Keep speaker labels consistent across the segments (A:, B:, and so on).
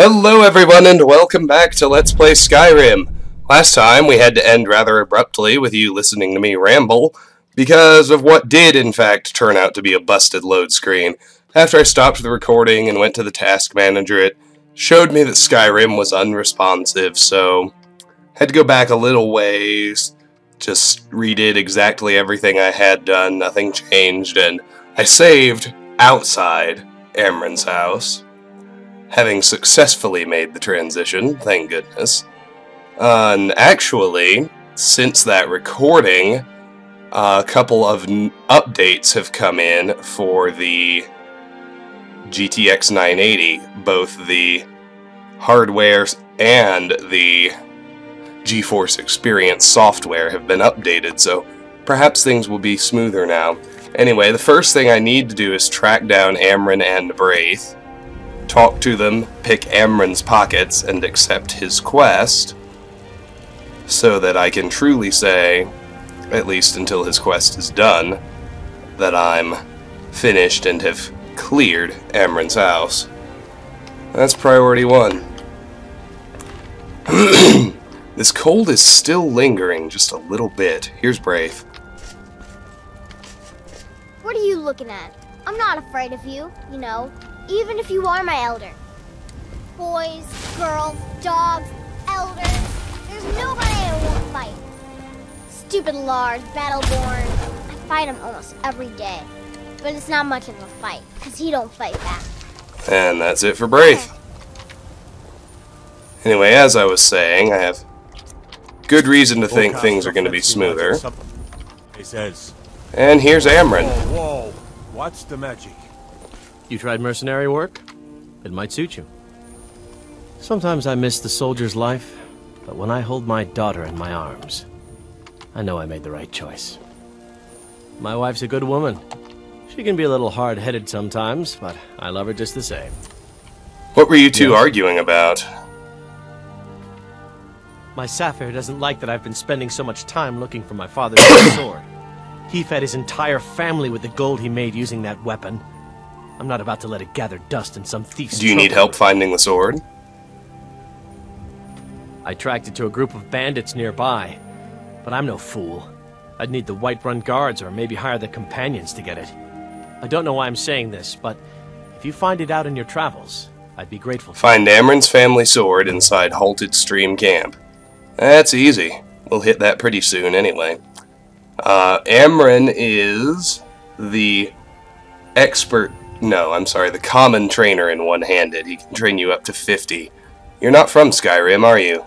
A: Hello everyone and welcome back to Let's Play Skyrim. Last time we had to end rather abruptly with you listening to me ramble because of what did in fact turn out to be a busted load screen. After I stopped the recording and went to the task manager, it showed me that Skyrim was unresponsive, so I had to go back a little ways, just redid exactly everything I had done, nothing changed, and I saved outside Amren's house. Having successfully made the transition, thank goodness. And actually, since that recording, a couple of updates have come in for the GTX 980. Both the hardware and the GeForce Experience software have been updated, so perhaps things will be smoother now. Anyway, the first thing I need to do is track down Amren and Braith, talk to them, pick Amren's pockets, and accept his quest, so that I can truly say, at least until his quest is done, that I'm finished and have cleared Amren's house. That's priority one. This cold is still lingering just a little bit. Here's Braith.
B: What are you looking at? I'm not afraid of you, you know. Even if you are my elder. Boys, girls, dogs, elders. There's nobody I won't fight. Stupid Lars, Battleborn. I fight him almost every day. But it's not much of a fight, because he don't fight back.
A: And that's it for Braith. Anyway, as I was saying, I have good reason to think things are going to be smoother. And here's Amren.
C: Whoa, what's the magic?
D: You tried mercenary work? It might suit you. Sometimes I miss the soldier's life, but when I hold my daughter in my arms, I know I made the right choice. My wife's a good woman. She can be a little hard-headed sometimes, but I love her just the same.
A: What were you two arguing about?
D: My Sapphire doesn't like that I've been spending so much time looking for my father's sword. He fed his entire family with the gold he made using that weapon. I'm not about to let it gather dust in some thief's
A: Do you need help finding the sword?
D: I tracked it to a group of bandits nearby, but I'm no fool. I'd need the Whiterun guards or maybe hire the companions to get it. I don't know why I'm saying this, but if you find it out in your travels, I'd be grateful.
A: Find Amren's family sword inside Halted Stream Camp. That's easy. We'll hit that pretty soon anyway. Amren is the expert... No, I'm sorry, the common trainer in one-handed. He can train you up to 50. You're not from Skyrim, are you?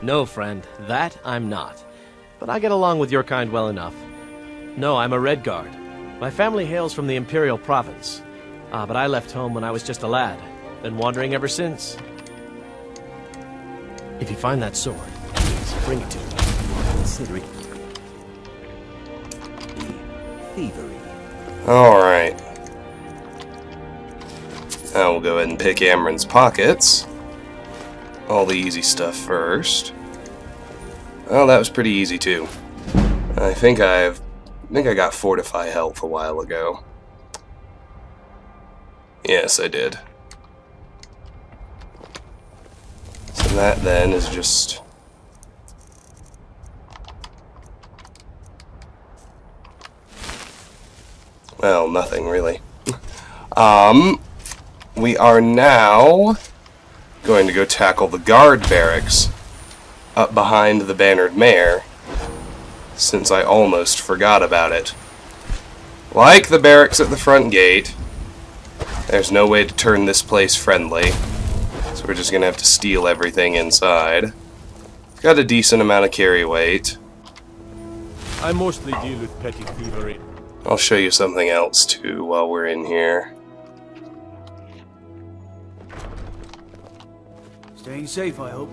D: No, friend. That I'm not. But I get along with your kind well enough. No, I'm a Red Guard. My family hails from the Imperial Province. But I left home when I was just a lad. Been wandering ever since. If you find that sword, please bring it to me. Consider it thievery.
A: Alright. Now we'll go ahead and pick Amren's pockets. All the easy stuff first. Oh, that was pretty easy too. I think I got Fortify Health a while ago. Yes, I did. So that then is just... well, nothing really. We are now going to go tackle the Guard Barracks up behind the Bannered Mare, since I almost forgot about it. Like the barracks at the front gate, there's no way to turn this place friendly, so we're just going to have to steal everything inside. Got a decent amount of carry weight.
C: I mostly deal with petty thievery.
A: I'll show you something else too while we're in here.
C: Staying safe, I hope.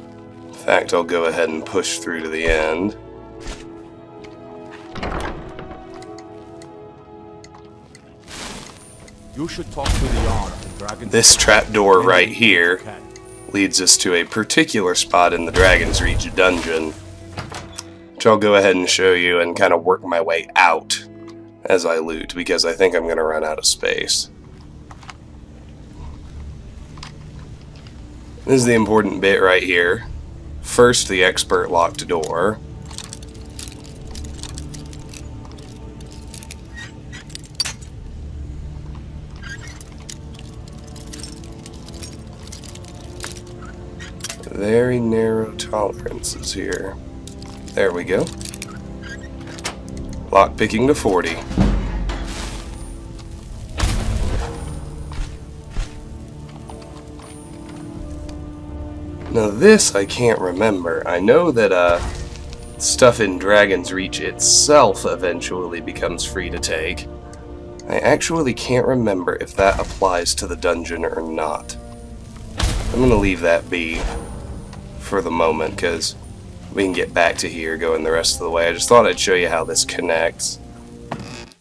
A: In fact, I'll go ahead and push through to the end.
C: You should talk to the Yard and Dragon.
A: This trapdoor right here leads us to a particular spot in the Dragon's Reach dungeon, which I'll go ahead and show you and kind of work my way out as I loot, because I think I'm going to run out of space. This is the important bit right here. First, the expert locked door. Very narrow tolerances here. There we go. Lockpicking to 40. Now this I can't remember. I know that stuff in Dragon's Reach itself eventually becomes free to take. I actually can't remember if that applies to the dungeon or not. I'm gonna leave that be for the moment, because we can get back to here going the rest of the way. I just thought I'd show you how this connects.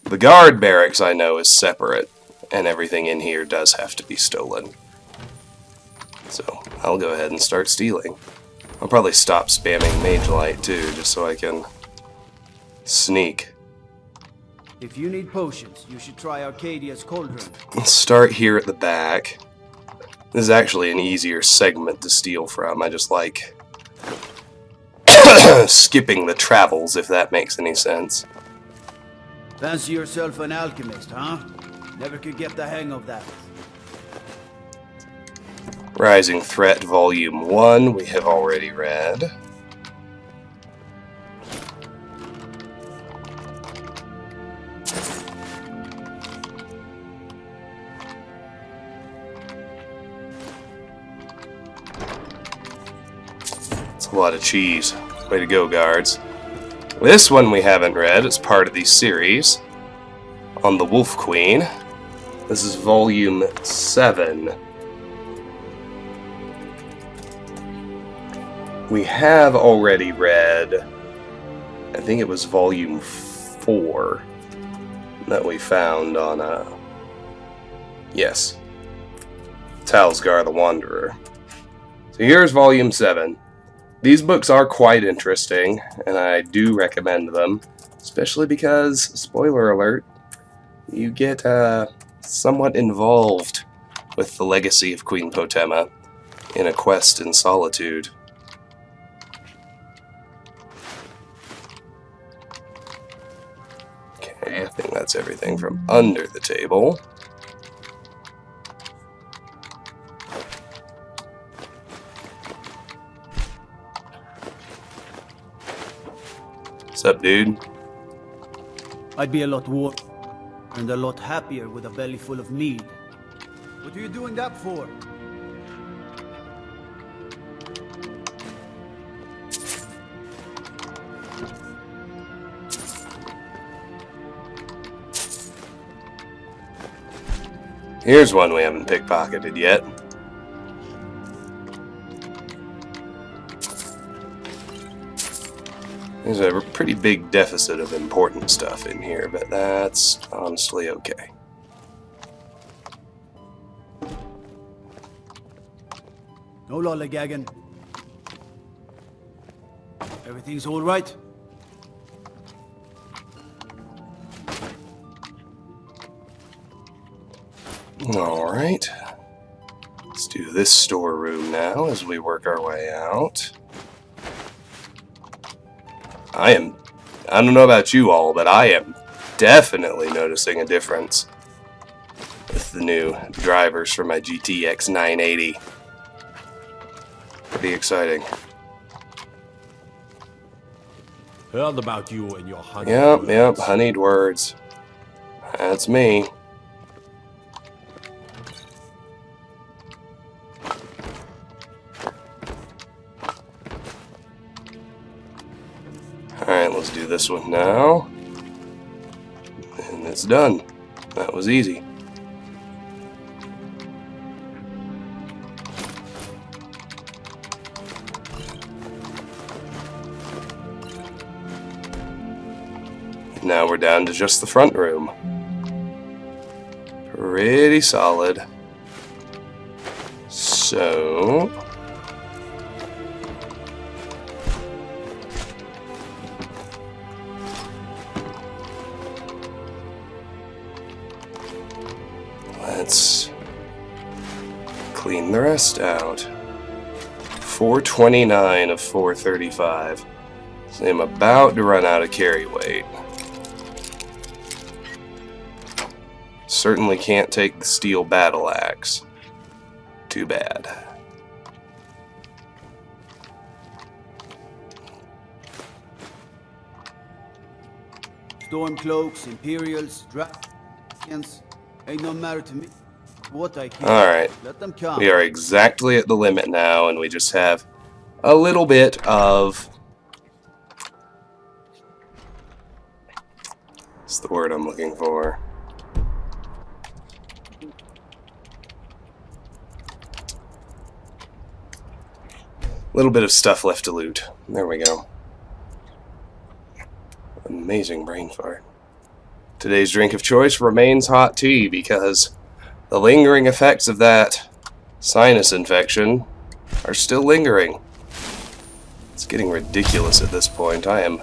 A: The Guard Barracks I know is separate, and everything in here does have to be stolen. So I'll go ahead and start stealing. I'll probably stop spamming Mage Light too, just so I can sneak.
E: If you need potions, you should try Arcadia's Cauldron.
A: Let's start here at the back. This is actually an easier segment to steal from. I just like skipping the travels, if that makes any sense.
E: Fancy yourself an alchemist, huh? Never could get the hang of that.
A: Rising Threat Volume 1, we have already read. It's a lot of cheese. Way to go, guards. This one we haven't read. It's part of the series on the Wolf Queen. This is Volume 7. We have already read, I think it was Volume 4 that we found on, yes, Talsgar the Wanderer. So here's Volume 7. These books are quite interesting, and I do recommend them, especially because, spoiler alert, you get somewhat involved with the legacy of Queen Potema in a quest in solitude. Okay, I think that's everything from under the table. What's up, dude?
E: I'd be a lot warmer and a lot happier with a belly full of mead. What are you doing that for?
A: Here's one we haven't pickpocketed yet. There's a pretty big deficit of important stuff in here, but that's honestly okay.
E: No lollygagging. Everything's all right?
A: Alright. Let's do this storeroom now as we work our way out. I don't know about you all, but I am definitely noticing a difference with the new drivers for my GTX 980. Pretty exciting.
C: Heard about you and your honeyed
A: Yep,
C: words.
A: honeyed words. That's me. Alright, let's do this one now. And it's done. That was easy. Now we're down to just the front room. Pretty solid. So... let's clean the rest out. 429 of 435. So I'm about to run out of carry weight. Certainly can't take the steel battle axe. Too bad.
E: Stormcloaks, Imperials, Dragons, ain't no matter to me. What I can.
A: Alright.
E: Let them come.
A: We are exactly at the limit now, and we just have a little bit of... What's the word I'm looking for? A little bit of stuff left to loot. There we go. Amazing brain fart. Today's drink of choice remains hot tea because the lingering effects of that sinus infection are still lingering. It's getting ridiculous at this point. I am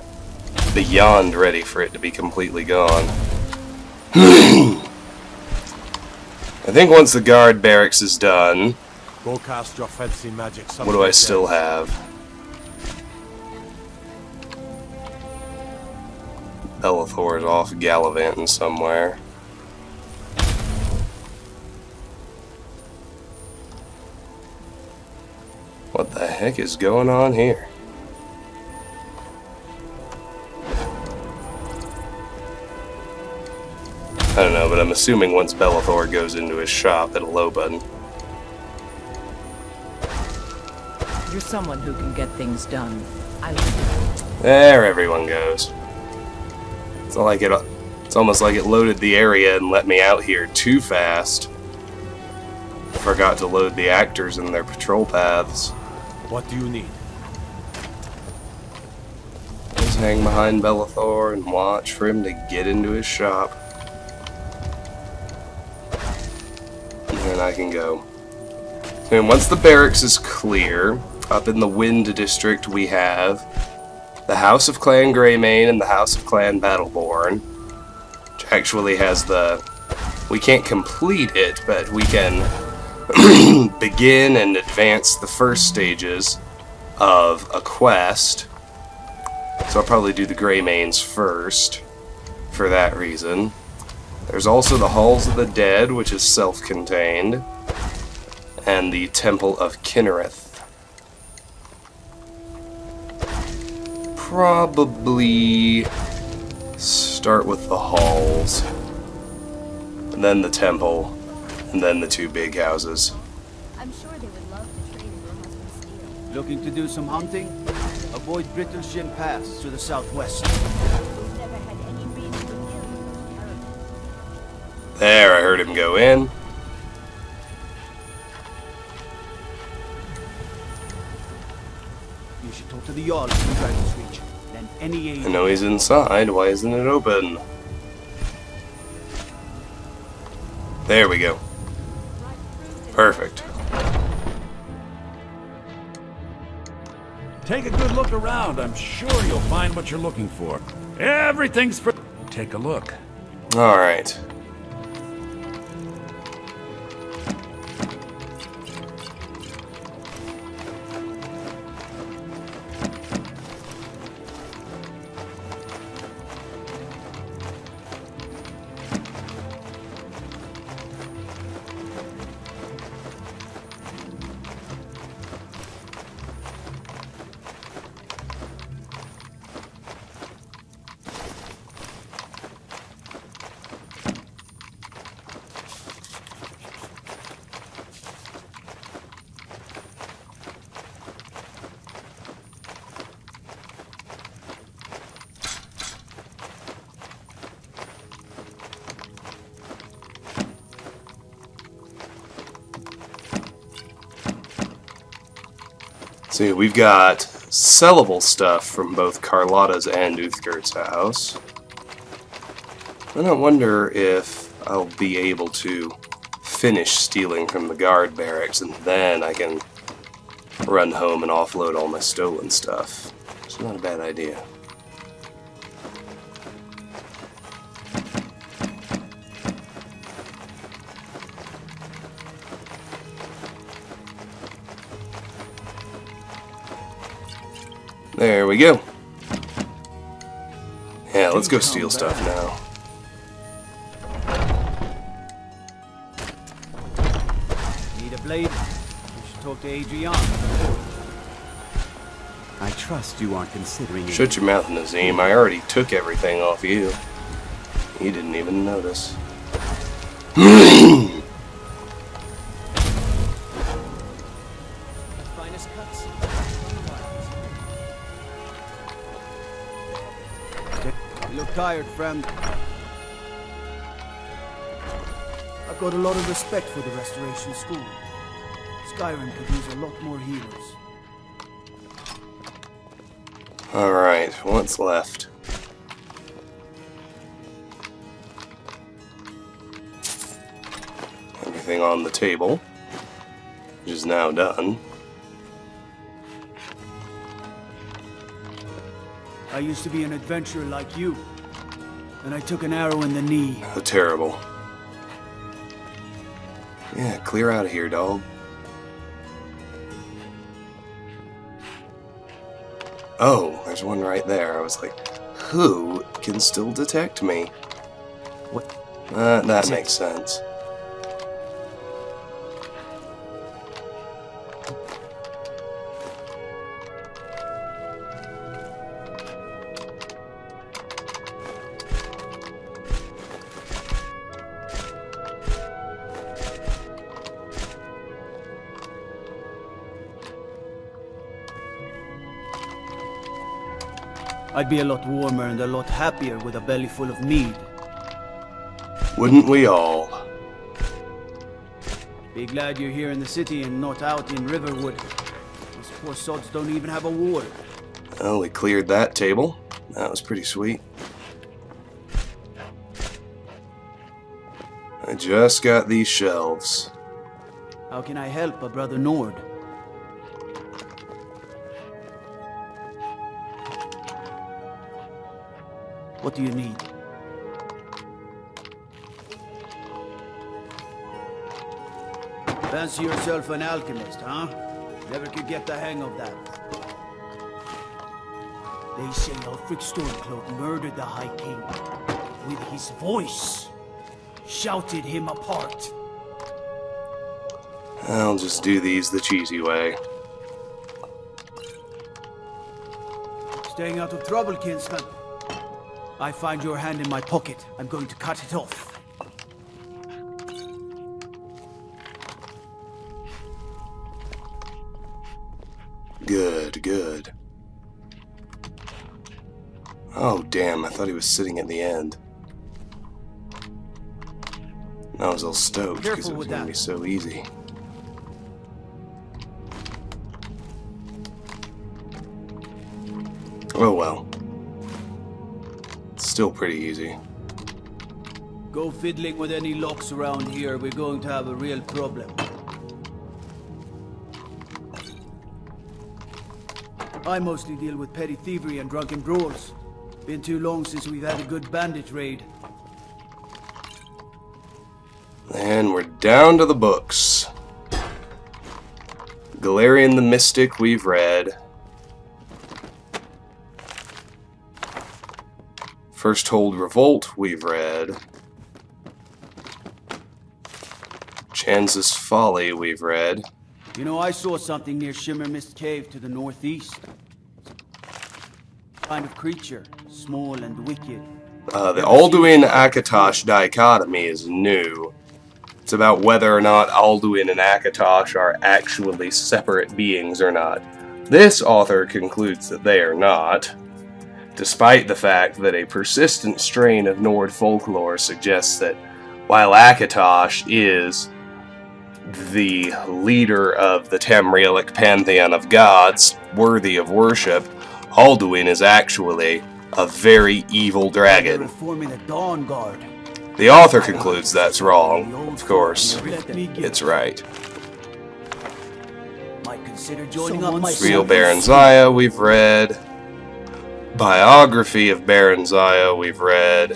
A: beyond ready for it to be completely gone. I think once the Guard Barracks is done...
C: Go cast your fancy magic.
A: What do I still have? Belethor is off gallivanting somewhere. What the heck is going on here? I don't know, but I'm assuming once Belethor goes into his shop, it'll open.
F: You're someone who can get things done. I like
A: There everyone goes. It's not like it's almost like it loaded the area and let me out here too fast. Forgot to load the actors in their patrol paths.
C: What do you need?
A: Just hang behind Belethor and watch for him to get into his shop. And then I can go. And once the barracks is clear, up in the Wind District we have the House of Clan Greymane and the House of Clan Battleborn, which actually has the... We can't complete it, but we can begin and advance the first stages of a quest. So I'll probably do the Greymanes first, for that reason. There's also the Halls of the Dead, which is self-contained, and the Temple of Kinnereth. Probably start with the halls, and then the temple, and then the two big houses.
B: I'm sure they would love to trade in your husband's steel.
E: Looking to do some hunting? Avoid Brittleshin Pass to the southwest.
B: We've never had any reason to kill you.
A: There, I heard him go in.
E: You should talk to the Jarl in Dragon's Reach. Then any aid.
A: I know he's inside. Why isn't it open? There we go. Perfect.
G: Take a good look around. I'm sure you'll find what you're looking for. Everything's for... Take a look.
A: Alright. See, we've got sellable stuff from both Carlotta's and Uthgart's house. And I wonder if I'll be able to finish stealing from the Guard Barracks, and then I can run home and offload all my stolen stuff. It's not a bad idea. There we go. Yeah, let's go steal stuff now.
E: Need a blade? You should talk to Adrian.
H: I trust you aren't considering it.
A: Shut your mouth, Nazim. I already took everything off you. You didn't even notice.
E: Finest cuts. You look tired, friend. I've got a lot of respect for the Restoration School. Skyrim could use a lot more healers.
A: Alright, what's left? Everything on the table, which is now done.
E: I used to be an adventurer like you, and I took an arrow in the knee.
A: How terrible. Yeah, clear out of here, dog. Oh, there's one right there. I was like, who can still detect me?
H: What?
A: That makes sense.
E: I'd be a lot warmer and a lot happier with a belly full of mead.
A: Wouldn't we all?
E: Be glad you're here in the city and not out in Riverwood. Those poor sods don't even have a ward.
A: Well, we cleared that table. That was pretty sweet. I just got these shelves.
E: How can I help a brother Nord? What do you need? Fancy yourself an alchemist, huh? Never could get the hang of that. They say Ulfric Stormcloak murdered the High King. With his voice. Shouted him apart.
A: I'll just do these the cheesy way.
E: Staying out of trouble, kinsman. I find your hand in my pocket. I'm going to cut it off.
A: Good, good. Oh, damn, I thought he was sitting at the end. I was all stoked because it was going to be so easy. Oh well. It's still pretty easy.
E: Go fiddling with any locks around here. We're going to have a real problem. I mostly deal with petty thievery and drunken brawls. Been too long since we've had a good bandit raid.
A: And we're down to the books. Galarian the Mystic we've read. First Hold Revolt we've read. Chance's Folly we've read.
E: You know, I saw something near Shimmer Mist Cave to the northeast. Kind of creature, small and wicked.
A: The Alduin-Akatosh dichotomy is new. It's about whether or not Alduin and Akatosh are actually separate beings or not. This author concludes that they are not, despite the fact that a persistent strain of Nord folklore suggests that while Akatosh is the leader of the Tamrielic pantheon of gods, worthy of worship, Alduin is actually a very evil dragon.
E: Reforming a Dawn Guard.
A: The author concludes that's wrong. Of course, it's right.
E: Might consider joining up my
A: Real Baron Zaya we've read. Biography of Baron Zaya we've read.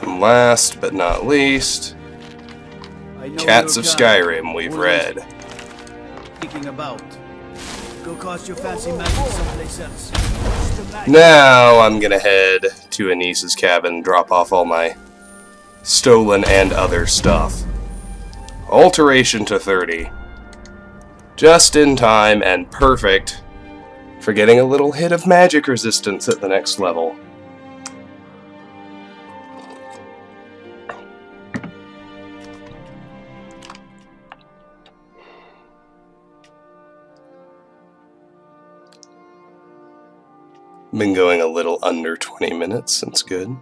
A: And last but not least, Cats of Skyrim we've read.
E: thinking about. Go cast your fancy magic someplace else.
A: Now I'm gonna head to Anis's cabin, drop off all my stolen and other stuff. Alteration to 30. Just in time and perfect for getting a little hit of magic resistance at the next level. Been going a little under 20 minutes since good.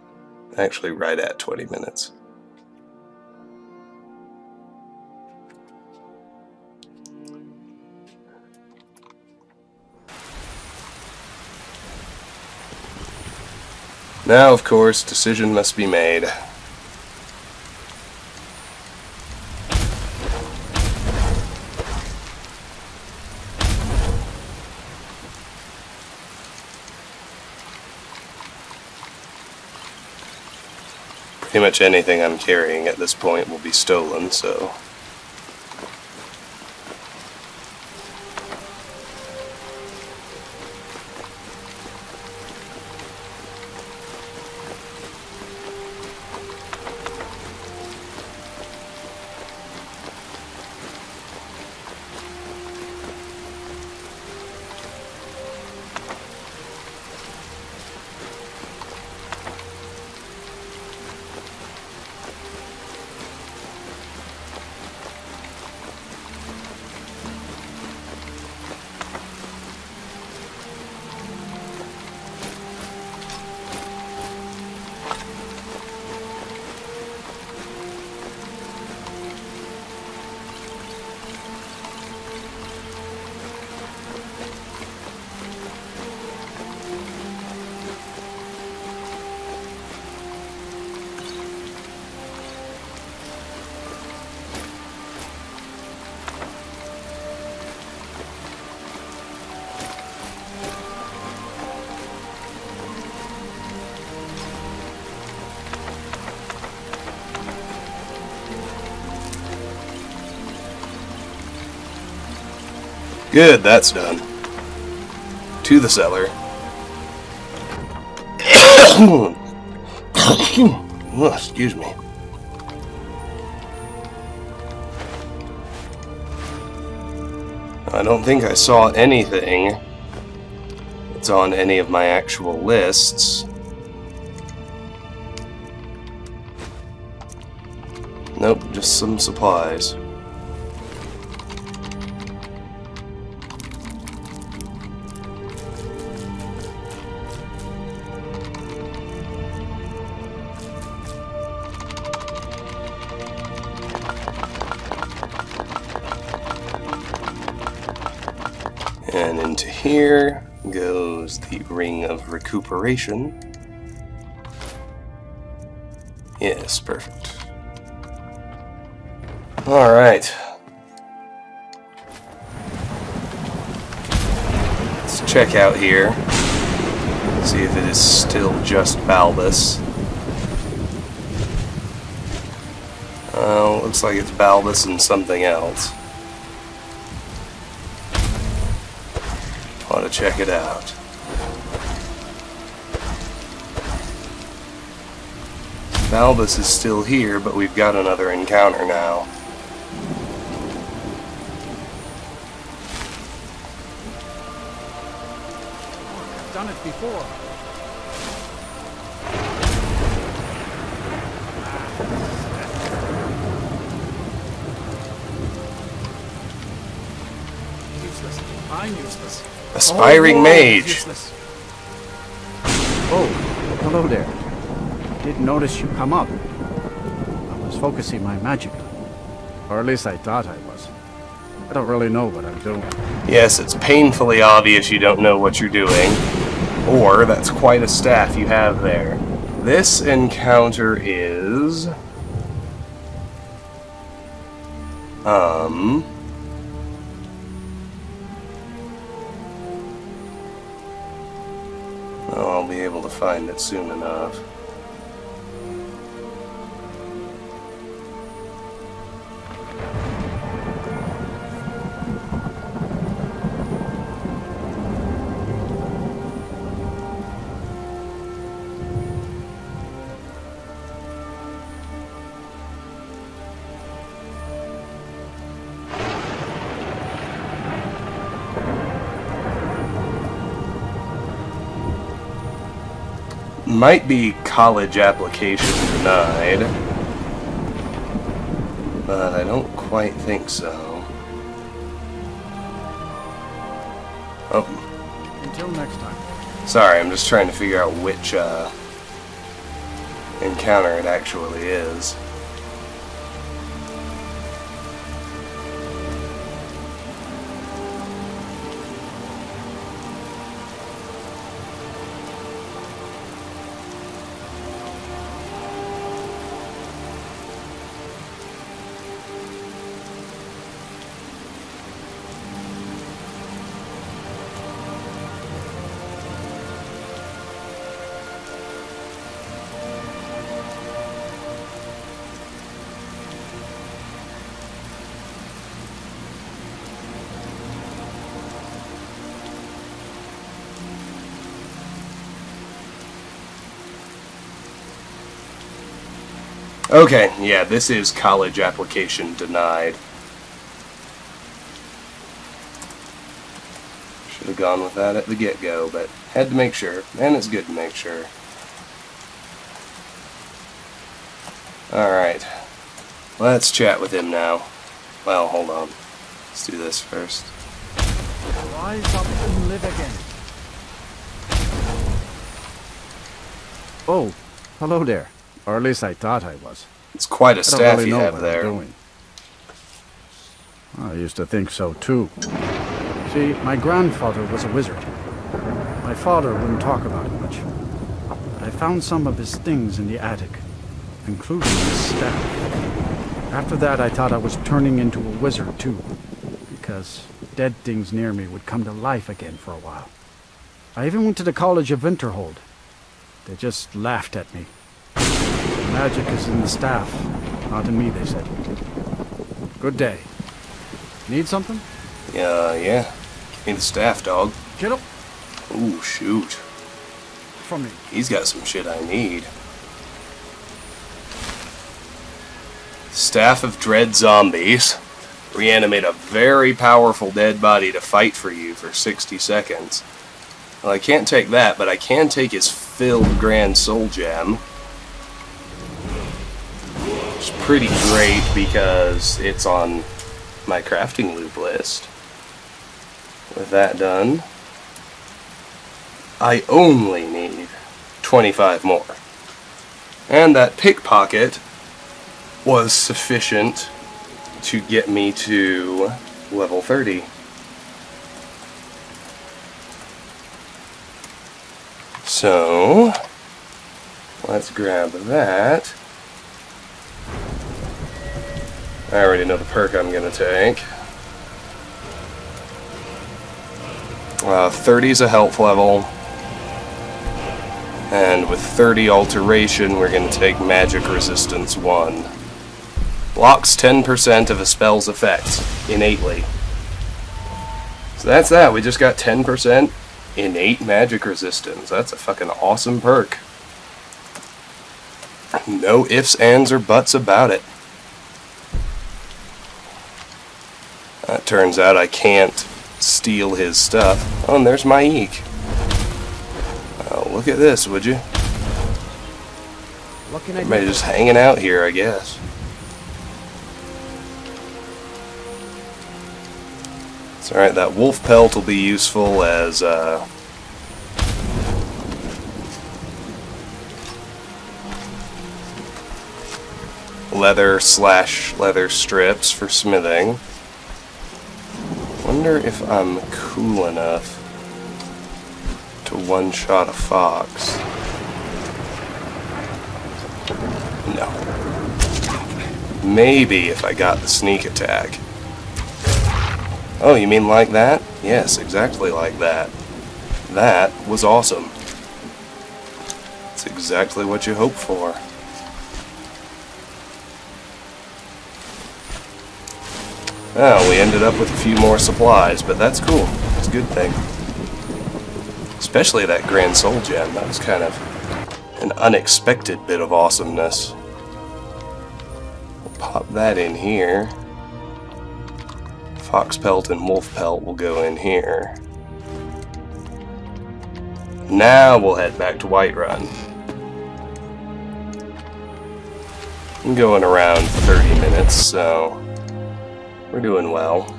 A: Actually, right at 20 minutes. Now, of course, decision must be made. Pretty much anything I'm carrying at this point will be stolen, so... Good, that's done. To the cellar. Oh, excuse me. I don't think I saw anything that's on any of my actual lists. Nope, just some supplies. And into here goes the Ring of Recuperation. Yes, perfect. Alright. Let's check out here. See if it is still just Balbus. Looks like it's Balbus and something else. Ought to check it out. Balbus is still here, but we've got another encounter now.
E: I've done it before. Useless. I'm useless.
A: Aspiring mage.
E: Useless.
I: Oh, hello there. Didn't notice you come up. I was focusing my magic on you. Or at least I thought I was. I don't really know what I'm doing.
A: Yes, it's painfully obvious you don't know what you're doing. Or that's quite a staff you have there. This encounter is... Oh, I'll be able to find it soon enough. might be college application denied, but I don't quite think so. Oh.
I: Until next time.
A: Sorry, I'm just trying to figure out which encounter it actually is. Okay, yeah, this is college application denied. Should have gone with that at the get-go, but had to make sure, and it's good to make sure. Alright, let's chat with him now. Well, hold on. Let's do this first.
I: Rise up and live again. Oh, hello there. Or at least I thought I was.
A: It's quite a staff
I: really
A: you
I: know
A: have
I: what
A: there.
I: I'm doing. I used to think so too. See, my grandfather was a wizard. My father wouldn't talk about it much. But I found some of his things in the attic, including his staff. After that, I thought I was turning into a wizard too, because dead things near me would come to life again for a while. I even went to the College of Winterhold. They just laughed at me. Magic is in the staff, not in me, they said. Good day. Need something?
A: Yeah. Give me the staff, dog.
I: Get up.
A: Ooh, shoot.
I: From me.
A: He's got some shit I need. Staff of Dread Zombies. Reanimate a very powerful dead body to fight for you for 60 seconds. Well, I can't take that, but I can take his filled Grand Soul Gem. Which is pretty great because it's on my crafting loop list. With that done, I only need 25 more. And that pickpocket was sufficient to get me to level 30. So, let's grab that. I already know the perk I'm going to take. 30 is a health level. And with 30 alteration, we're going to take Magic Resistance 1. Blocks 10% of a spell's effects innately. So that's that. We just got 10% innate magic resistance. That's a fucking awesome perk. No ifs, ands, or buts about it. It turns out I can't steal his stuff. Oh, and there's my eek. Oh, look at this, would you? Everybody just hanging out here, I guess. It's alright, that wolf pelt will be useful as leather strips for smithing. Wonder if I'm cool enough to one-shot a fox. No. Maybe if I got the sneak attack. Oh, you mean like that? Yes, exactly like that. That was awesome. It's exactly what you hope for. Oh, we ended up with a few more supplies, but that's cool. It's a good thing. Especially that Grand Soul Gem. That was kind of an unexpected bit of awesomeness. We'll pop that in here. Fox pelt and wolf pelt will go in here. Now we'll head back to Whiterun. I'm going around 30 minutes, so we're doing well.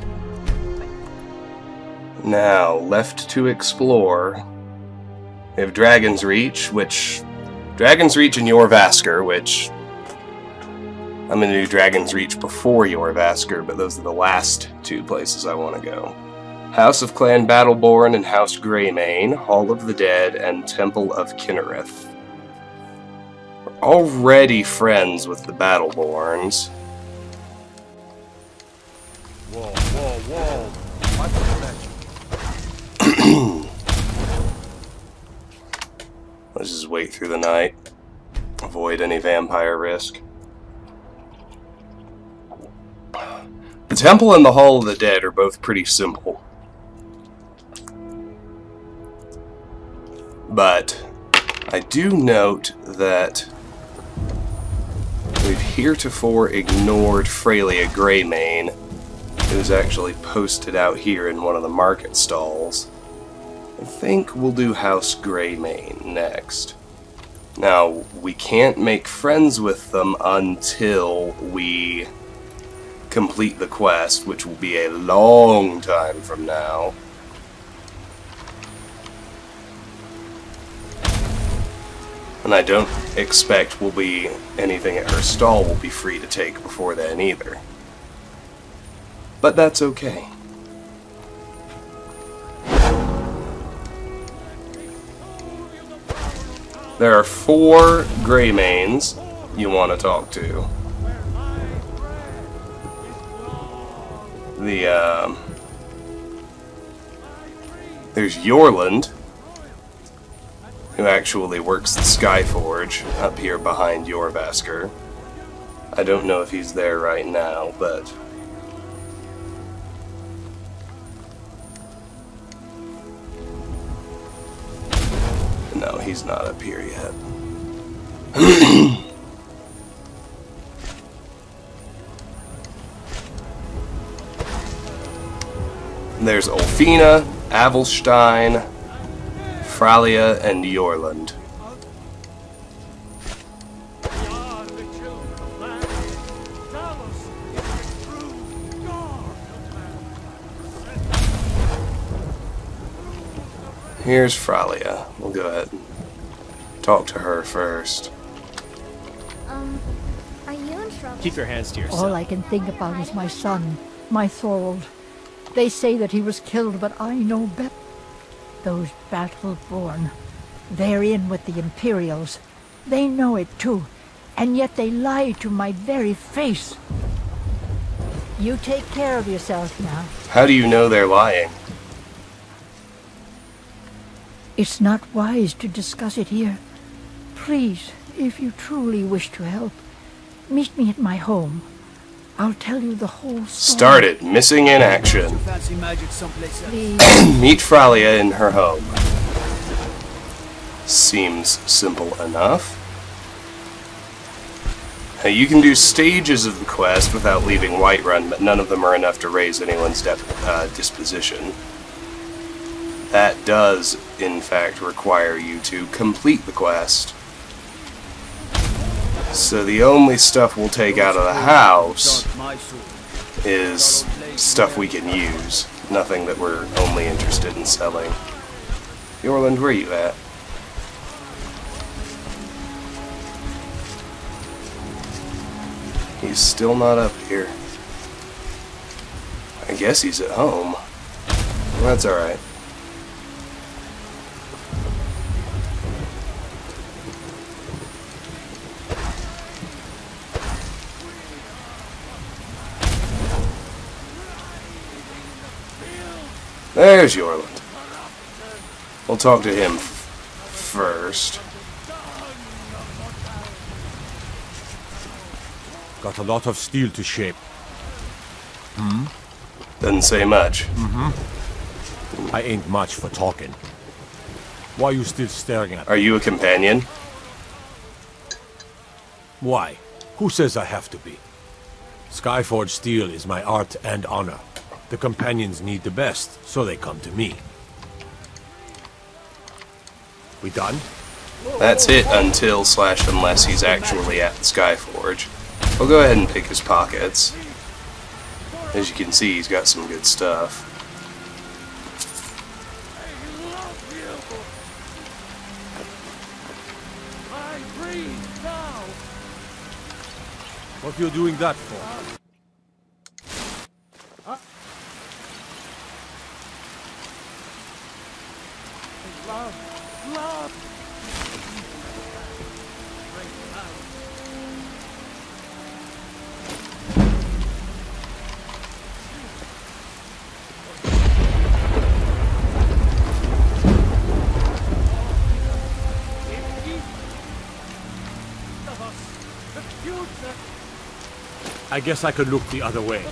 A: Now, left to explore. We have Dragon's Reach, Dragon's Reach and Jorvaskr, which I'm going to do Dragon's Reach before Jorvaskr, but those are the last two places I want to go. House of Clan Battleborn and House Greymane, Hall of the Dead, and Temple of Kinnereth. We're already friends with the Battleborns.
C: Whoa, whoa, whoa.
A: Let's just wait through the night. Avoid any vampire risk. The Temple and the Hall of the Dead are both pretty simple. But I do note that we've heretofore ignored Freya Greymane, who's actually posted out here in one of the market stalls. I think we'll do House Greymane next. Now, we can't make friends with them until we complete the quest, which will be a long time from now. And I don't expect will be anything at her stall will be free to take before then either. But that's okay. There are 4 Greymanes you want to talk to. There's Yorland, who actually works the Skyforge up here behind Jorvaskr. I don't know if he's there right now, but no, he's not up here yet. There's Ulfina, Avelstein, Fralia, and Yorland. Here's Fralia. We'll go ahead and talk to her first.
B: Are you in trouble?
J: Keep your hands to yourself.
K: All I can think about is my son, my Thorold. They say that he was killed, but I know better. Those Battleborn, they're in with the Imperials. They know it too, and yet they lie to my very face. You take care of yourself now.
A: How do you know they're lying?
K: It's not wise to discuss it here. Please, if you truly wish to help, meet me at my home. I'll tell you the whole story.
A: Started. Missing in action. Meet Fralia in her home. Seems simple enough. Now, you can do stages of the quest without leaving Whiterun, but none of them are enough to raise anyone's disposition. That does, in fact, require you to complete the quest. So the only stuff we'll take out of the house is stuff we can use. Nothing that we're only interested in selling. Yorland, where are you at? He's still not up here. I guess he's at home. Well, that's alright. There's Yorland. We'll talk to him first.
C: Got a lot of steel to shape.
A: Doesn't say much.
C: I ain't much for talking. Why are you still staring at me?
A: Are you a companion?
C: Why? Who says I have to be? Skyforge steel is my art and honor. The companions need the best, so they come to me. We done?
A: That's it until/unless he's actually at the Skyforge. I'll go ahead and pick his pockets. As you can see, he's got some good stuff.
C: What are you doing that for? I guess I could look the other way.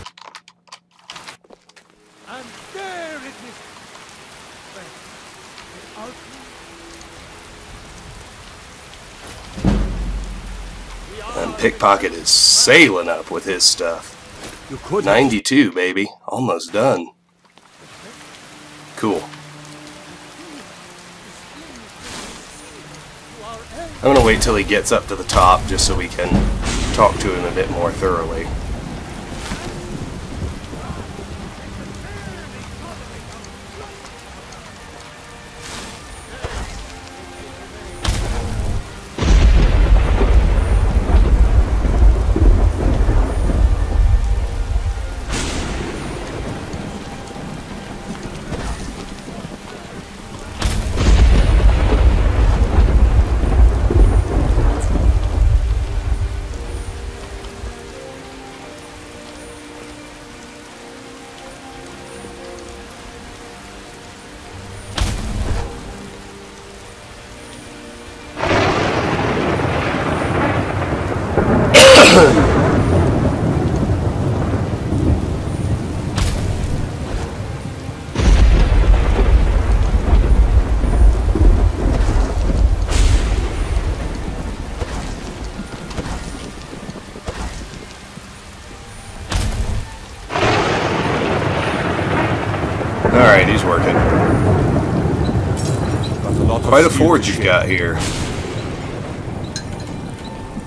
A: And Pickpocket is sailing up with his stuff. 92, baby. Almost done. Cool. I'm gonna wait till he gets up to the top just so we can talk to him a bit more thoroughly. Alright, he's working. Quite a forge you've got here.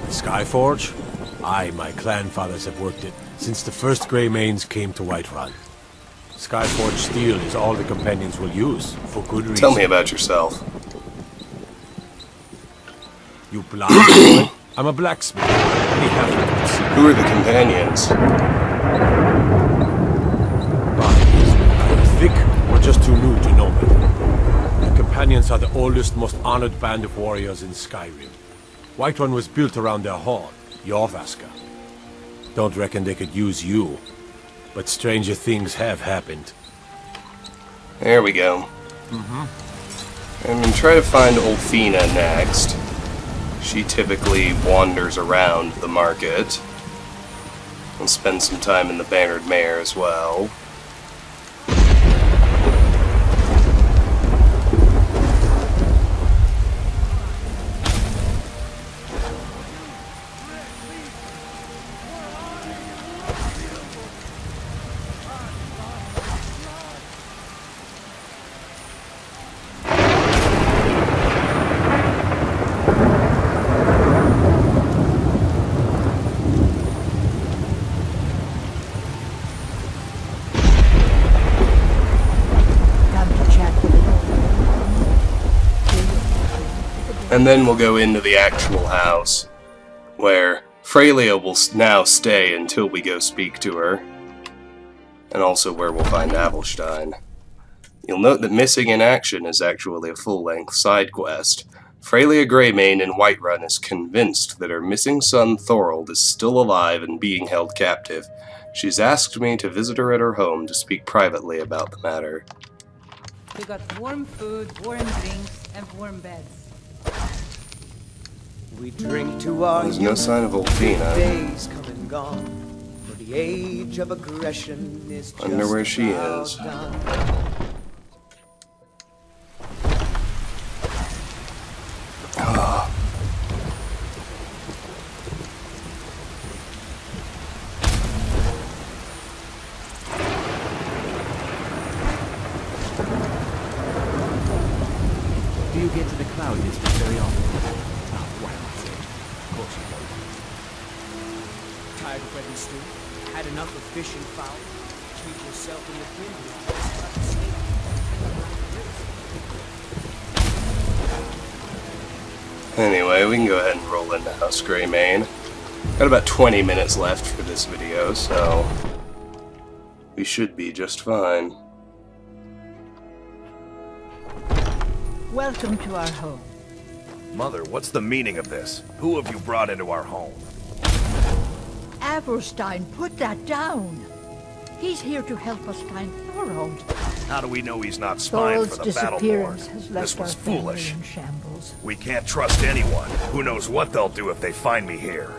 C: Skyforge? I, my clan fathers have worked it since the first Grey Manes came to Whiterun. Skyforge steel is all the companions will use, for good reason.
A: Tell me about yourself.
C: You blind boy? I'm a blacksmith.
A: Who are the companions?
C: Thick or just too new to know better. The companions are the oldest, most honored band of warriors in Skyrim. Whiterun was built around their horn, Jorvaska. Don't reckon they could use you, but stranger things have happened.
A: There we go. And try to find Ulfina next. She typically wanders around the market. And spend some time in the Bannered Mare as well. And then we'll go into the actual house, where Freya will now stay until we go speak to her, and also where we'll find Avelstein. You'll note that Missing in Action is actually a full-length side quest. Freya Greymane in Whiterun is convinced that her missing son Thorold is still alive and being held captive. She's asked me to visit her at her home to speak privately about the matter.
F: We got warm food, warm drinks, and warm beds.
J: We drink to our
A: There's no sign of Ulfina.
J: days come and gone, for the age of aggression is just
A: Wonder where she is.
H: Do you get to the Cloud District very often? Of course you
E: tired of bread and stew. Had enough of fish and fowl. Treat yourself and your kin to a
A: Anyway, we can go ahead and roll into House Greymane. Got about 20 minutes left for this video, so we should be just fine.
K: Welcome to our home.
L: Mother, what's the meaning of this? Who have you brought into our home?
K: Averstein, put that down. He's here to help us find Thorold.
L: How do we know he's not spying for the
K: disappearance
L: Battleborn?
K: has left
L: This was
K: our family
L: foolish.
K: in shambles.
L: We can't trust anyone. Who knows what they'll do if they find me here?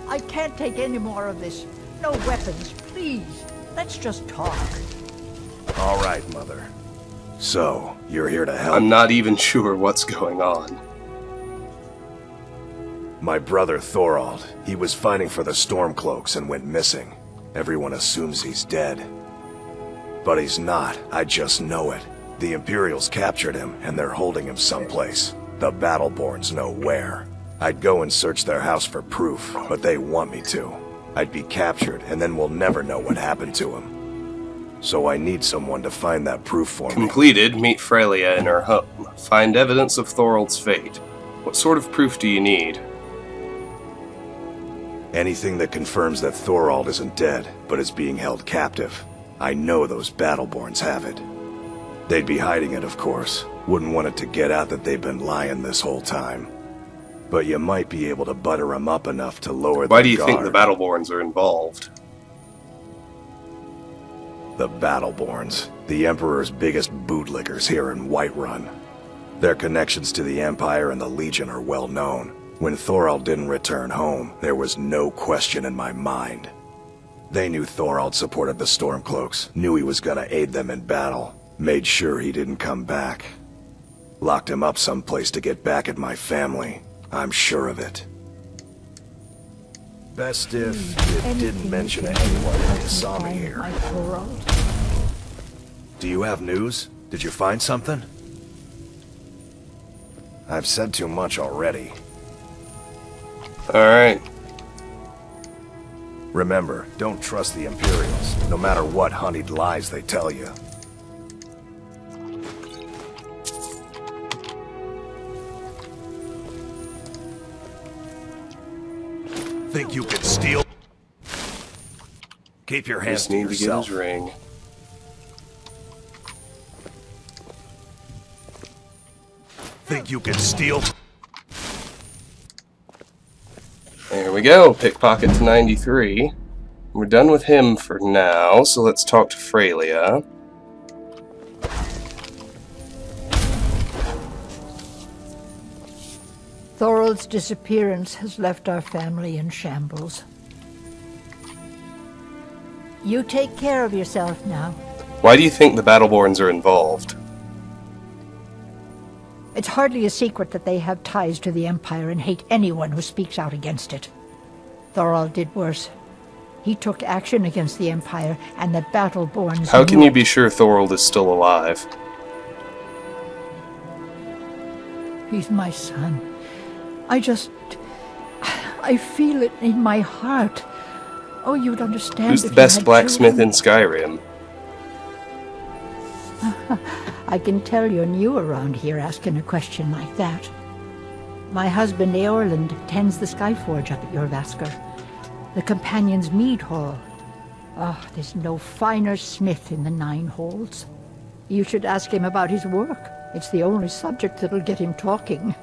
K: I can't take any more of this. No weapons, please. Let's just talk.
L: All right, Mother. So, you're here to help?
A: I'm not even sure what's going on.
L: My brother Thorold. He was fighting for the Stormcloaks and went missing. Everyone assumes he's dead. But he's not. I just know it. The Imperials captured him, and they're holding him someplace. The Battleborns know where. I'd go and search their house for proof, but they want me to. I'd be captured, and then we'll never know what happened to him. So I need someone to find that proof for me.
A: Completed, meet Freya in her home. Find evidence of Thorold's fate. What sort of proof do you need?
L: Anything that confirms that Thorold isn't dead, but is being held captive. I know those Battleborns have it. They'd be hiding it, of course. Wouldn't want it to get out that they've been lying this whole time. But you might be able to butter them up enough to lower their guard.
A: Why do you think the Battleborns are involved?
L: The Battleborns, the Emperor's biggest bootlickers here in Whiterun. Their connections to the Empire and the Legion are well known. When Thorold didn't return home, there was no question in my mind. They knew Thorold supported the Stormcloaks, knew he was gonna aid them in battle, made sure he didn't come back. Locked him up someplace to get back at my family. I'm sure of it. Best if you didn't mention to anyone that you saw me here. Do you have news? Did you find something? I've said too much already.
A: Alright.
L: Remember, don't trust the Imperials, no matter what honeyed lies they tell you. Think you could steal? Keep your hands
A: Just need
L: to yourself.
A: to get his ring.
L: Think you can steal?
A: There we go, pickpocket to 93. We're done with him for now, so let's talk to Freya.
K: Thorold's disappearance has left our family in shambles. You take care of yourself now.
A: Why do you think the Battleborns are involved?
K: It's hardly a secret that they have ties to the Empire and hate anyone who speaks out against it. Thorold did worse. He took action against the Empire, and the Battleborns...
A: How can you be sure Thorold is still alive?
K: He's my son. I feel it in my heart. Oh, you'd understand.
A: Who's the best blacksmith in Skyrim?
K: I can tell you're new around here asking a question like that. My husband Eorland tends the Skyforge up at your Vasker. The Companion's Mead Hall. Oh, there's no finer smith in the Nine Halls. You should ask him about his work. It's the only subject that'll get him talking.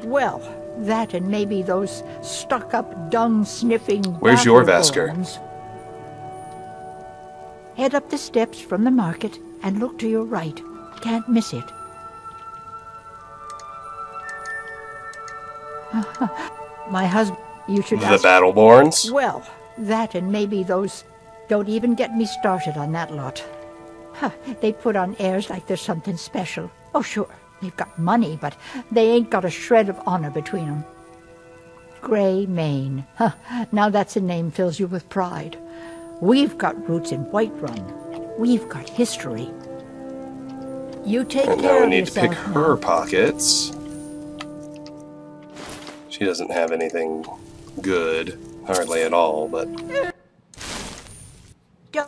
K: Well, that and maybe those stuck-up, dung-sniffing...
A: Where's your Vasker?
K: Head up the steps from the market and look to your right. Can't miss it. My husband... You should
A: The
K: ask...
A: Battleborns?
K: Well, that and maybe those... Don't even get me started on that lot. Huh, they put on airs like there's something special. Oh, sure, they've got money, but they ain't got a shred of honor between them. Greymane. Huh, now that's a name fills you with pride. We've got roots in Whiterun. We've got history. You take
A: And
K: care
A: now we
K: of
A: need to pick
K: yourself
A: her
K: now.
A: pockets. She doesn't have anything good. Hardly at all, but...
K: Go.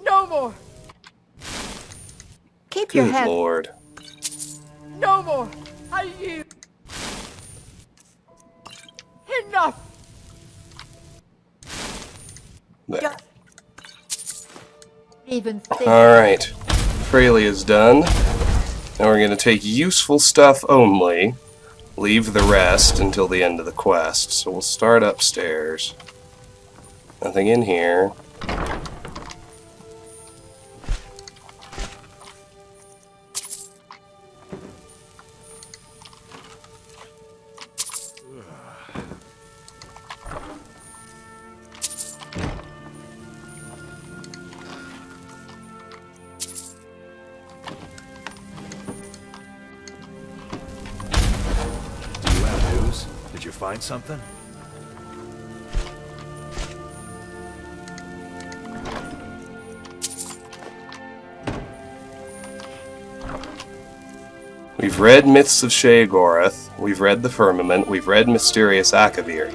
K: No more. Keep your
A: Good
K: head.
A: lord.
K: No more. You. Enough.
A: There.
K: Even
A: Alright. Fraley is done. Now we're going to take useful stuff only. Leave the rest until the end of the quest. So we'll start upstairs. Nothing in here.
L: Did you find something?
A: We've read Myths of Sheogorath, we've read The Firmament, we've read Mysterious Akavir.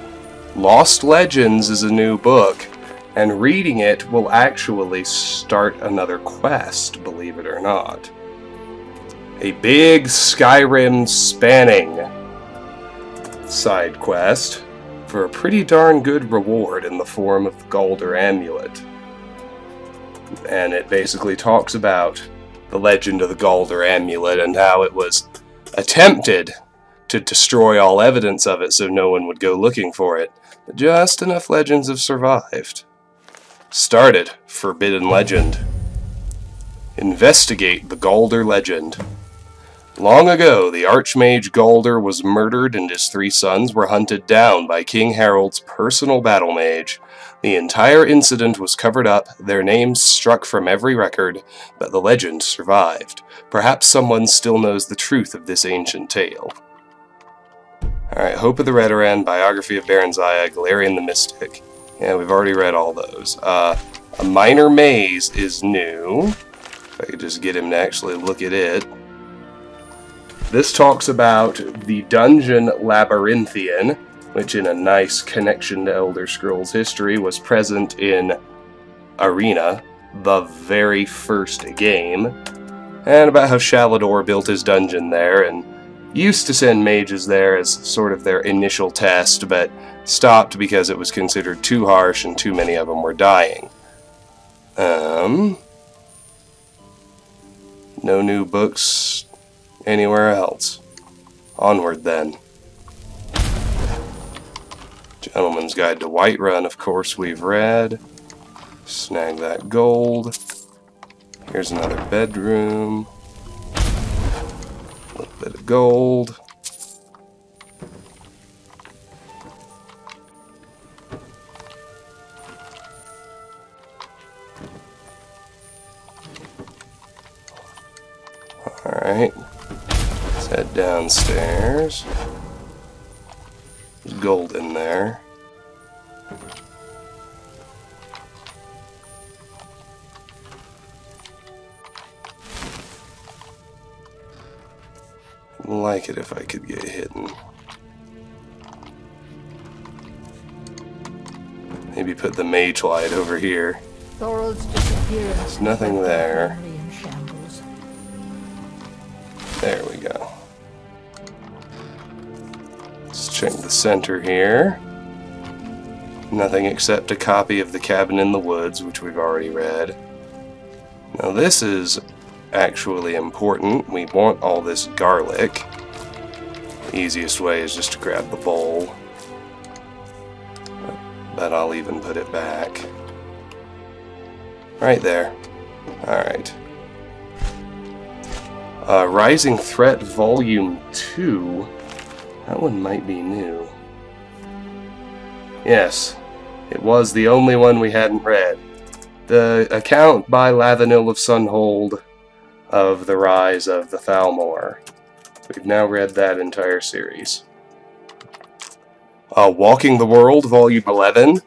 A: Lost Legends is a new book, and reading it will actually start another quest, believe it or not. A big Skyrim spanning side quest for a pretty darn good reward in the form of the Galder Amulet. And it basically talks about the legend of the Galder Amulet and how it was attempted to destroy all evidence of it so no one would go looking for it. But just enough legends have survived. Started Forbidden Legend. Investigate the Galder legend. Long ago, the Archmage Galder was murdered and his 3 sons were hunted down by King Harold's personal battle mage. The entire incident was covered up, their names struck from every record, but the legend survived. Perhaps someone still knows the truth of this ancient tale. Alright, Hope of the Redoran, Biography of Baron Zaya, Galarian the Mystic. Yeah, we've already read all those. A Minor Maze is new. If I could just get him to actually look at it. This talks about the Dungeon Labyrinthian, which in a nice connection to Elder Scrolls history was present in Arena, the very first game, and about how Shalador built his dungeon there and used to send mages there as sort of their initial test, but stopped because it was considered too harsh and too many of them were dying. No new books anywhere else. Onward then. Gentleman's Guide to Whiterun, of course, we've read. Snag that gold. Here's another bedroom. A little bit of gold. Alright. Let's head downstairs. There's gold in there. I'd like it if I could get hidden. Maybe put the mage light over here.
K: Thorald's disappearance.
A: There's nothing there. There we go. Let's check the center here. Nothing except a copy of The Cabin in the Woods, which we've already read. Now this is actually important. We want all this garlic. The easiest way is just to grab the bowl. But I'll even put it back. Right there. Alright. Rising Threat Volume 2. That one might be new. Yes, it was the only one we hadn't read. The account by Lathanil of Sunhold of the Rise of the Thalmor. We've now read that entire series. Walking the World, Volume 11,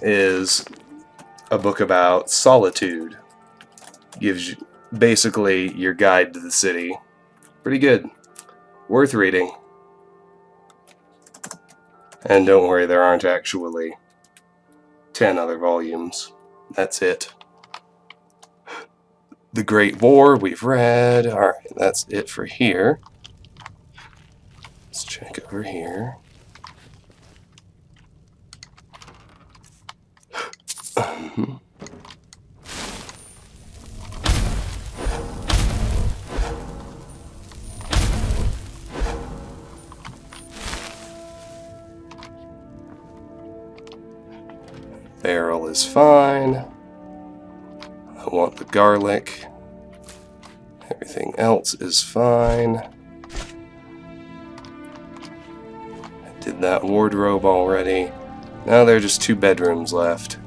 A: is a book about solitude. Gives you basically your guide to the city. Pretty good. Worth reading. And don't worry, there aren't actually 10 other volumes. That's it. The Great War, we've read. Alright, that's it for here. Let's check over here. Barrel is fine. I want the garlic. Everything else is fine. I did that wardrobe already. Now there are just 2 bedrooms left.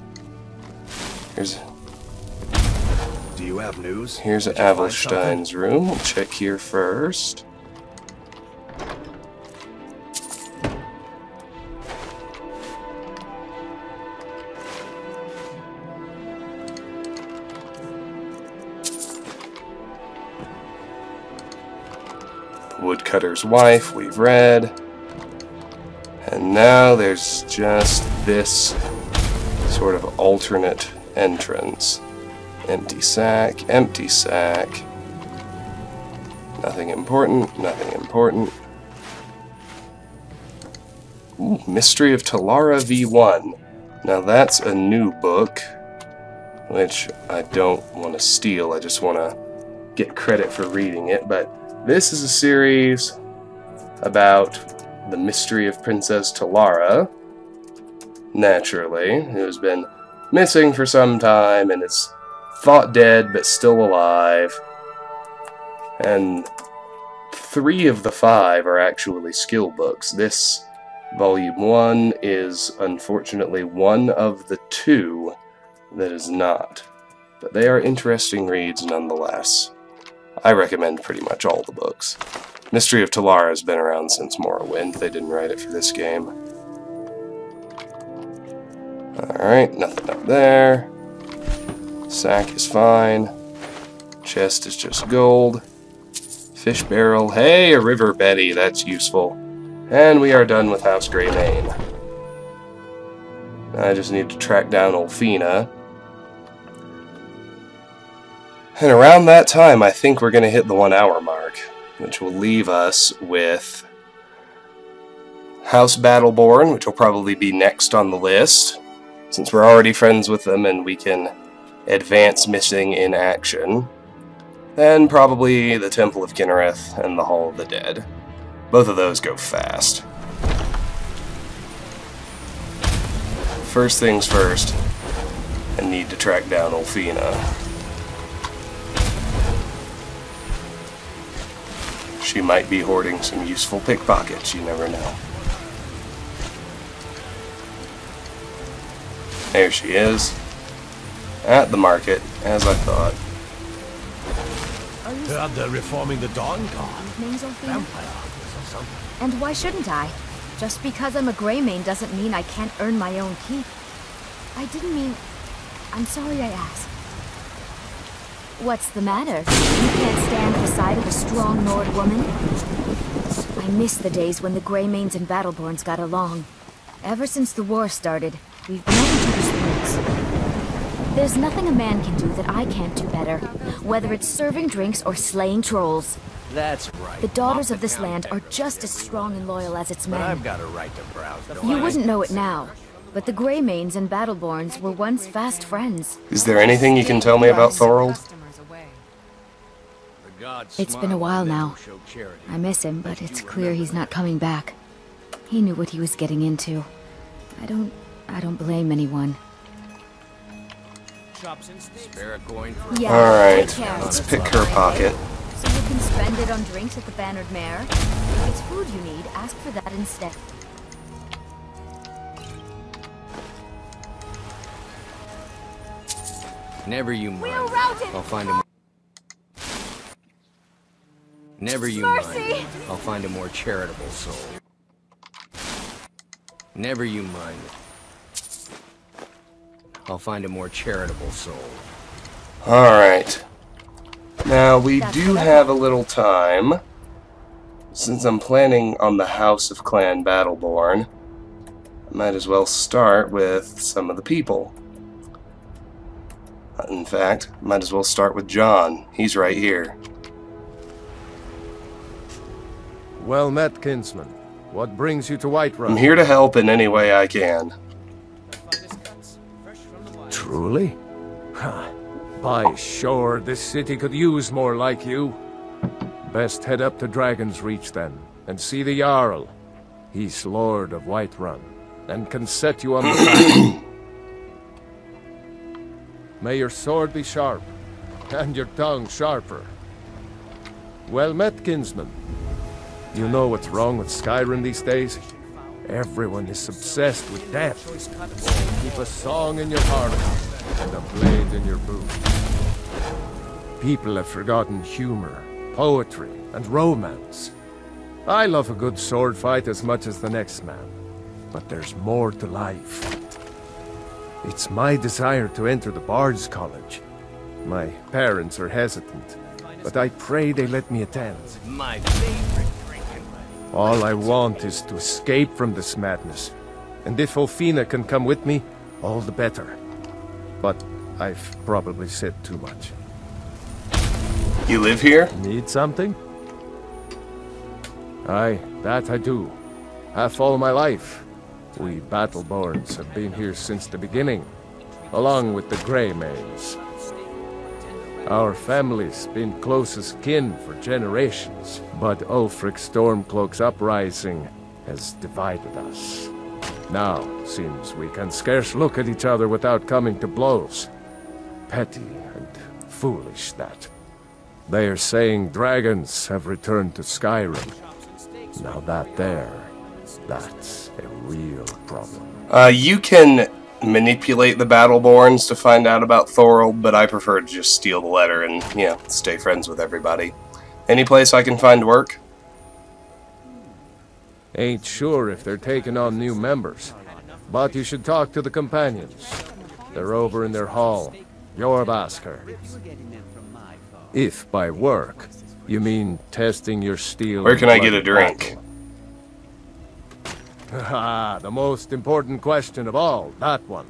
A: Do
L: you have news?
A: Here's Avelstein's room. We'll check here first. Woodcutter's Wife, we've read. And now there's just this sort of alternate entrance. Empty sack, empty sack. Nothing important, nothing important. Ooh, Mystery of Talara V1. Now that's a new book, which I don't want to steal, I just want to get credit for reading it, but this is a series about the mystery of Princess Talara, naturally, who has been missing for some time and is thought dead but still alive. And 3 of the 5 are actually skill books. This volume 1 is unfortunately one of the 2 that is not. But they are interesting reads nonetheless. I recommend pretty much all the books. Mystery of Talara has been around since Morrowind. They didn't write it for this game. Alright, nothing up there. Sack is fine. Chest is just gold. Fish barrel. Hey, a river Betty. That's useful. And we are done with House Greymane. I just need to track down Ulfina. And around that time, I think we're going to hit the 1 hour mark, which will leave us with House Battleborn, which will probably be next on the list, since we're already friends with them and we can advance missing in action. Then probably the Temple of Kinnereth and the Hall of the Dead. Both of those go fast. First things first, I need to track down Ulfina. She might be hoarding some useful pickpockets, you never know. There she is. At the market, as I thought.
C: Heard they're reforming the Dawn Guard.
M: Name's Ulfina.
C: Vampire or something.
M: And why shouldn't I? Just because I'm a Greymane doesn't mean I can't earn my own keep. I didn't mean... I'm sorry I asked. What's the matter? You can't stand the side of a strong Nord woman? I miss the days when the Greymanes and Battleborns got along. Ever since the war started, we've known each other's roots. There's nothing a man can do that I can't do better, whether it's serving drinks or slaying trolls.
H: That's right.
M: The daughters of this land are just as strong and loyal as its men.
H: But I've got a right to browse.
M: You wouldn't know it now, but the Greymanes and Battleborns were once fast friends.
A: Is there anything you can tell me about Thorold?
M: It's been a while now. I miss him, but it's clear he's not coming back. He knew what he was getting into. I don't blame anyone. Yeah,
A: alright, let's pick her pocket.
M: So you can spend it on drinks at the Bannered Mare. If it's food you need, ask for that instead.
H: Never you mind. I'll find him. Never you mind. I'll find a more charitable soul. Never you mind. I'll find a more charitable soul.
A: Alright. Now, we do have a little time, since I'm planning on the House of Clan Battleborn. I might as well start with some of the people. In fact, might as well start with John. He's right here.
C: Well met, kinsman. What brings you to Whiterun?
A: I'm here to help in any way I can.
C: Truly? By shore, this city could use more like you. Best head up to Dragon's Reach then, and see the Jarl. He's Lord of Whiterun, and can set you on the path. May your sword be sharp, and your tongue sharper. Well met, kinsman. You know what's wrong with Skyrim these days? Everyone is obsessed with death. Keep a song in your heart, and a blade in your boot. People have forgotten humor, poetry, and romance. I love a good sword fight as much as the next man, but there's more to life. It's my desire to enter the Bard's College. My parents are hesitant, but I pray they let me attend.
H: My favorite drinking.
C: All I want is to escape from this madness, and if Olfina can come with me, all the better. But I've probably said too much.
A: You live here?
C: Need something? Aye, that I do. Half all my life. We Battleborns have been here since the beginning, along with the Greymanes. Our family's been close as kin for generations, but Ulfric Stormcloak's uprising has divided us. Now, seems we can scarce look at each other without coming to blows. Petty and foolish, that. They are saying dragons have returned to Skyrim. Now that's a real problem.
A: You can manipulate the Battleborns to find out about Thorold, but I prefer to just steal the letter and, stay friends with everybody. Any place I can find work?
C: Ain't sure if they're taking on new members, but you should talk to the companions. They're over in their hall. Jorbasker. If by work, you mean testing your steel...
A: Where can I get a drink?
C: Ah, the most important question of all, that one.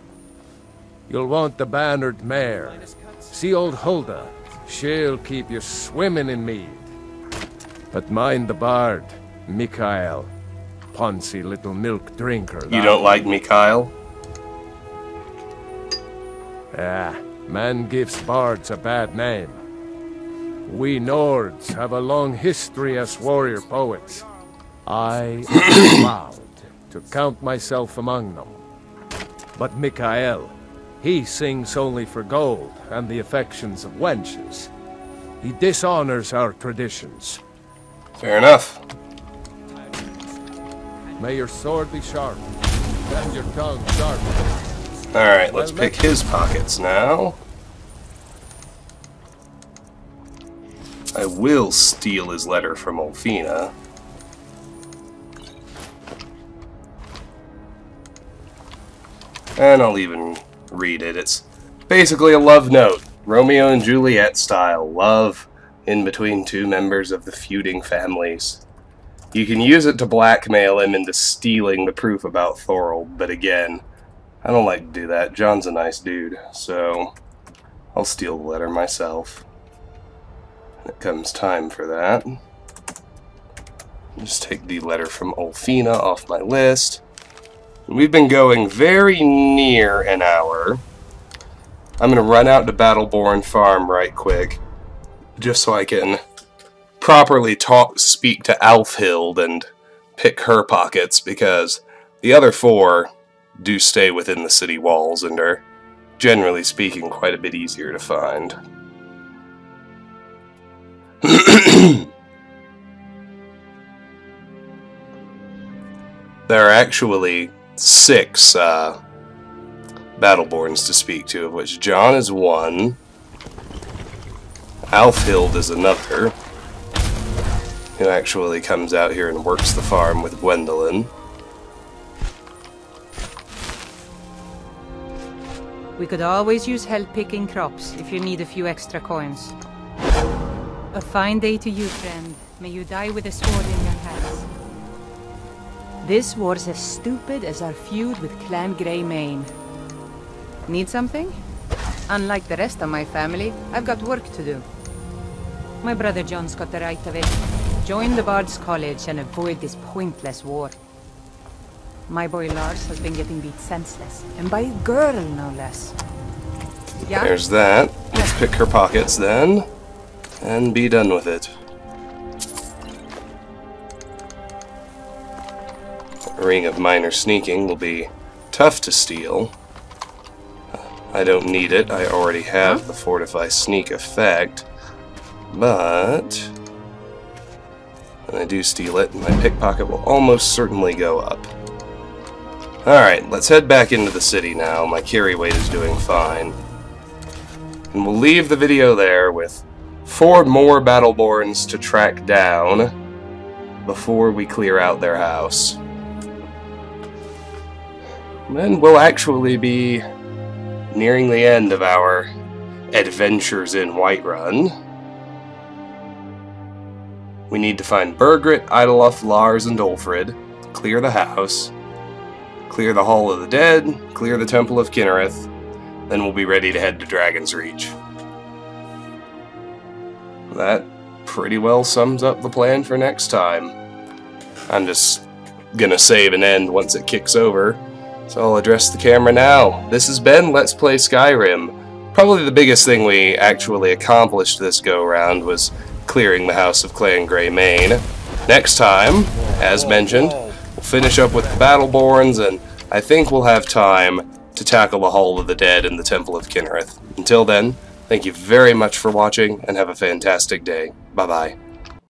C: You'll want the bannered mare. See old Hulda. She'll keep you swimming in mead. But mind the bard, Mikael. Poncy little milk drinker.
A: You don't like Mikael?
C: Ah, man gives bards a bad name. We Nords have a long history as warrior poets. I am proud to count myself among them. But Mikael, he sings only for gold and the affections of wenches. He dishonors our traditions.
A: Fair enough.
C: May your sword be sharp, and your tongue sharp.
A: Alright, let's pick his pockets now. I will steal his letter from Olfina. And I'll even read it. It's basically a love note. Romeo and Juliet style. Love in between two members of the feuding families. You can use it to blackmail him into stealing the proof about Thorold, but again, I don't like to do that. John's a nice dude, so I'll steal the letter myself. When it comes time for that, just take the letter from Olfina off my list. We've been going very near an hour. I'm going to run out to Battleborn Farm right quick, just so I can properly speak to Alfhild and pick her pockets, because the other four do stay within the city walls and are, generally speaking, quite a bit easier to find. There are actually 6 Battleborns to speak to, of which John is one, Alfhild is another, who actually comes out here and works the farm with Gwendolyn.
N: We could always use help picking crops if you need a few extra coins. A fine day to you, friend. May you die with a sword in your hands. This war's as stupid as our feud with Clan Greymane. Need something? Unlike the rest of my family, I've got work to do. My brother John's got the right of it. Join the Bard's College and avoid this pointless war. My boy Lars has been getting beat senseless, and by a girl, no less. Yeah?
A: There's that. Let's pick her pockets then, and be done with it. A ring of minor sneaking will be tough to steal. I don't need it. I already have the Fortify Sneak effect. But when I do steal it, my pickpocket will almost certainly go up. Alright, let's head back into the city now. My carry weight is doing fine. And we'll leave the video there with 4 more Battleborns to track down before we clear out their house. Then we'll actually be nearing the end of our adventures in Whiterun. We need to find Birgit, Idolaf, Lars, and Ulfrid, clear the house, clear the Hall of the Dead, clear the Temple of Kinnereth, then we'll be ready to head to Dragon's Reach. That pretty well sums up the plan for next time. I'm just gonna save and end once it kicks over. So I'll address the camera now. This has been Let's Play Skyrim. Probably the biggest thing we actually accomplished this go-round was clearing the House of Clan Greymane. Next time, as mentioned, we'll finish up with the Battleborns, and I think we'll have time to tackle the Hall of the Dead and the Temple of Kinnereth. Until then, thank you very much for watching, and have a fantastic day. Bye-bye.